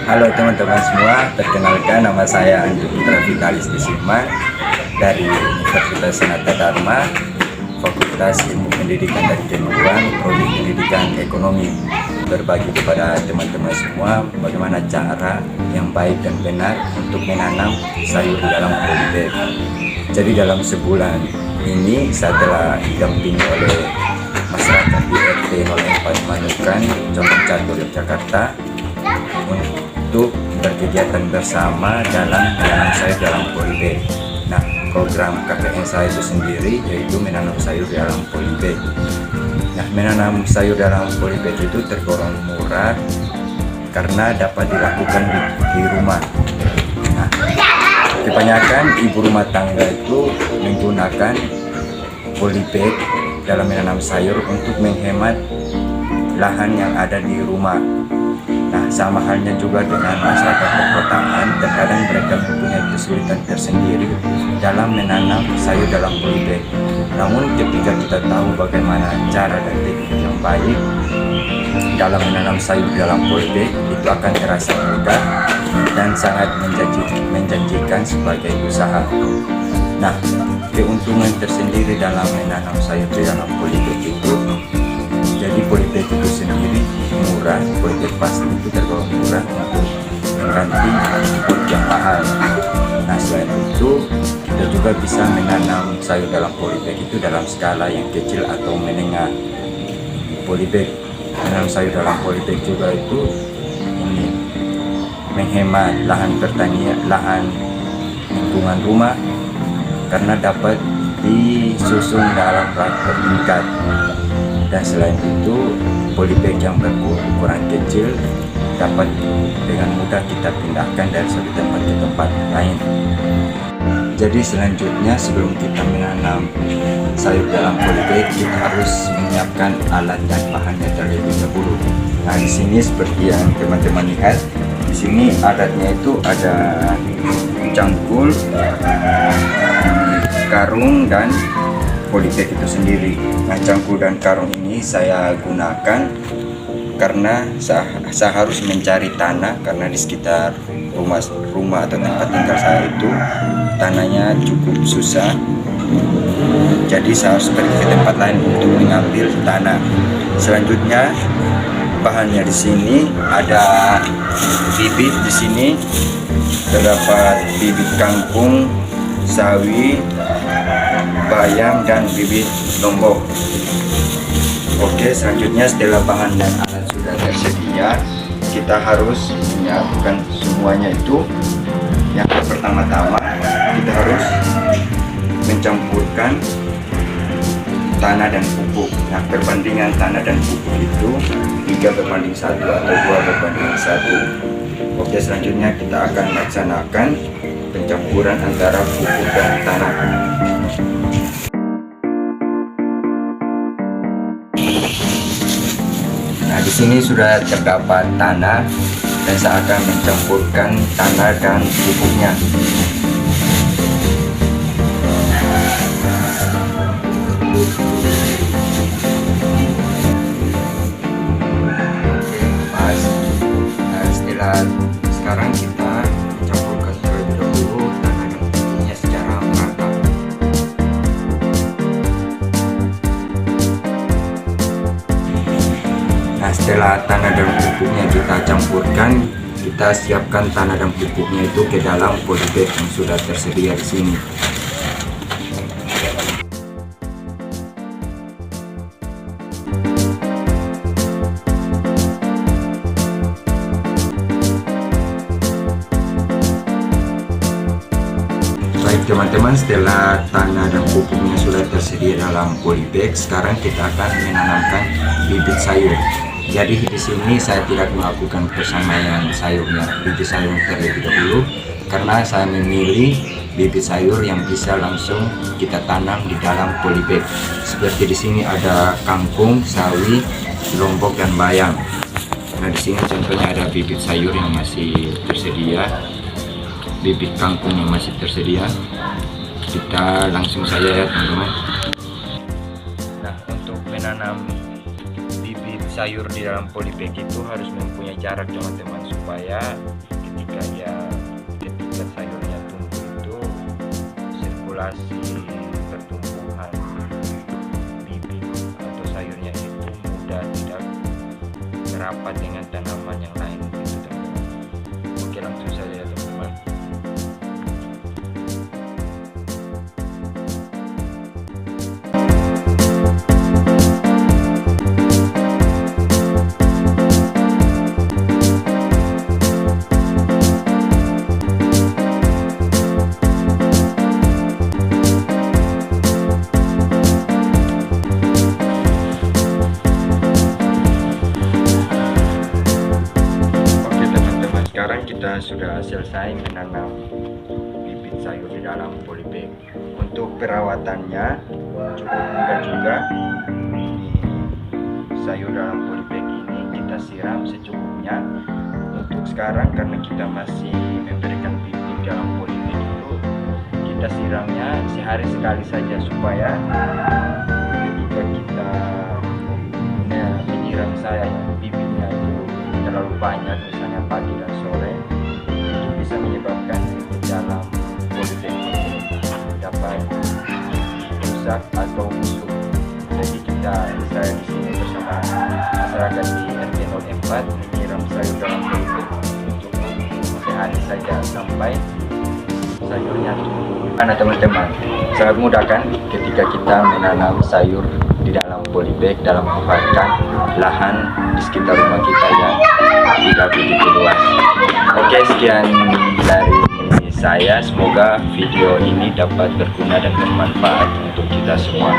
Halo teman-teman semua, perkenalkan nama saya Andi Putra Vitalis Desima dari Universitas Sanata Dharma, Fakultas Ilmu Pendidikan dan Keguruan, Prodi Pendidikan Ekonomi. Berbagi kepada teman-teman semua bagaimana cara yang baik dan benar untuk menanam sayur di dalam polybag. Jadi dalam sebulan ini saya telah didampingi oleh masyarakat di RT 04 Manukan, Condong Catur, Yogyakarta untuk berkegiatan bersama dalam menanam sayur dalam polybag. Nah, program KKN saya itu sendiri yaitu menanam sayur dalam polybag. Nah, menanam sayur dalam polybag itu tergolong murah karena dapat dilakukan di rumah. Nah, kebanyakan ibu rumah tangga itu menggunakan polybag dalam menanam sayur untuk menghemat lahan yang ada di rumah. Nah, sama halnya juga dengan masyarakat perkotaan, terkadang mereka mempunyai kesulitan tersendiri dalam menanam sayur dalam polybag. Namun ketika kita tahu bagaimana cara dan teknik yang baik dalam menanam sayur dalam polybag, itu akan terasa mudah dan sangat menjanjikan sebagai usaha. Nah, keuntungan tersendiri dalam menanam sayur di dalam polybag itu, jadi polybag itu sendiri murah, polybag pasti itu tergolong murah untuk mengganti input yang mahal. Nah, selain itu kita juga bisa menanam sayur dalam polybag itu dalam skala yang kecil atau menengah. Polybag, menanam sayur dalam polybag juga itu ini menghemat lahan pertanian, lahan lingkungan rumah karena dapat disusun dalam rak bertingkat. Dan selain itu, polybag yang berukuran kecil dapat dengan mudah kita pindahkan dari satu tempat ke tempat lain. Jadi selanjutnya sebelum kita menanam sayur dalam polybag, kita harus menyiapkan alat dan bahannya terlebih dahulu. Nah, di sini seperti yang teman-teman lihat, di sini alatnya itu ada cangkul, karung, dan polybag itu sendiri. Nah, cangkul dan karung ini saya gunakan karena saya harus mencari tanah karena di sekitar rumah atau tempat tinggal saya itu tanahnya cukup susah. Jadi saya harus pergi ke tempat lain untuk mengambil tanah. Selanjutnya bahannya di sini ada bibit, di sini terdapat bibit kangkung, sawi, bayam, dan bibit lombok. Oke, selanjutnya setelah bahan dan alat sudah tersedia, kita harus menyiapkan semuanya itu. Yang pertama-tama kita harus mencampurkan tanah dan pupuk. Nah, perbandingan tanah dan pupuk itu 3:1 atau 2:1. Oke, selanjutnya kita akan melaksanakan pencampuran antara pupuk dan tanah. Nah, di sini sudah terdapat tanah dan saya akan mencampurkan tanah dan pupuknya. Pas. Nah, sekarang kita campurkan terlebih dahulu tanah dan pupuknya secara merata. Nah, setelah tanah dan pupuknya kita campurkan, kita siapkan tanah dan pupuknya itu ke dalam polybag yang sudah tersedia di sini. Baik teman-teman, setelah tanah dan pupuknya sudah tersedia dalam polybag, sekarang kita akan menanamkan bibit sayur. Jadi di sini saya tidak melakukan persamaan sayurnya, bibit sayur terlebih dahulu, karena saya memilih bibit sayur yang bisa langsung kita tanam di dalam polybag. Seperti di sini ada kangkung, sawi, lombok, dan bayam. Nah, di sini contohnya ada bibit sayur yang masih tersedia, bibit kangkung yang masih tersedia. Kita langsung saja ya teman-teman. Nah, untuk menanam bibit sayur di dalam polybag itu harus mempunyai jarak teman-teman, supaya ketika sayurnya tumbuh itu sirkulasi pertumbuhan bibit atau sayurnya itu mudah, tidak merapat dengan tanaman yang lain gitu teman-teman. Oke, langsung saja ya teman-teman. Sekarang kita sudah selesai menanam bibit sayur di dalam polybag. Untuk perawatannya cukup mudah juga. Di sayur dalam polybag ini kita siram secukupnya. Untuk sekarang karena kita masih memberikan bibit dalam polybag itu, kita siramnya sehari sekali saja, supaya ketika kita menyiram bibitnya itu terlalu banyak, misalnya pagi dan sore, itu bisa menyebabkan bibit dalam polybag dapat rusak atau busuk. Jadi saya di sini bersama masyarakat di RT 04 menyiram sayur dalam polybag cukup sehari saja sampai sayurnya tumbuh. Karena teman-teman, sangat mudah kan ketika kita menanam sayur di dalam polybag, dalam memanfaatkan lahan di sekitar rumah kita yang tidak begitu luas. Oke, sekian dari saya. Semoga video ini dapat berguna dan bermanfaat untuk kita semua.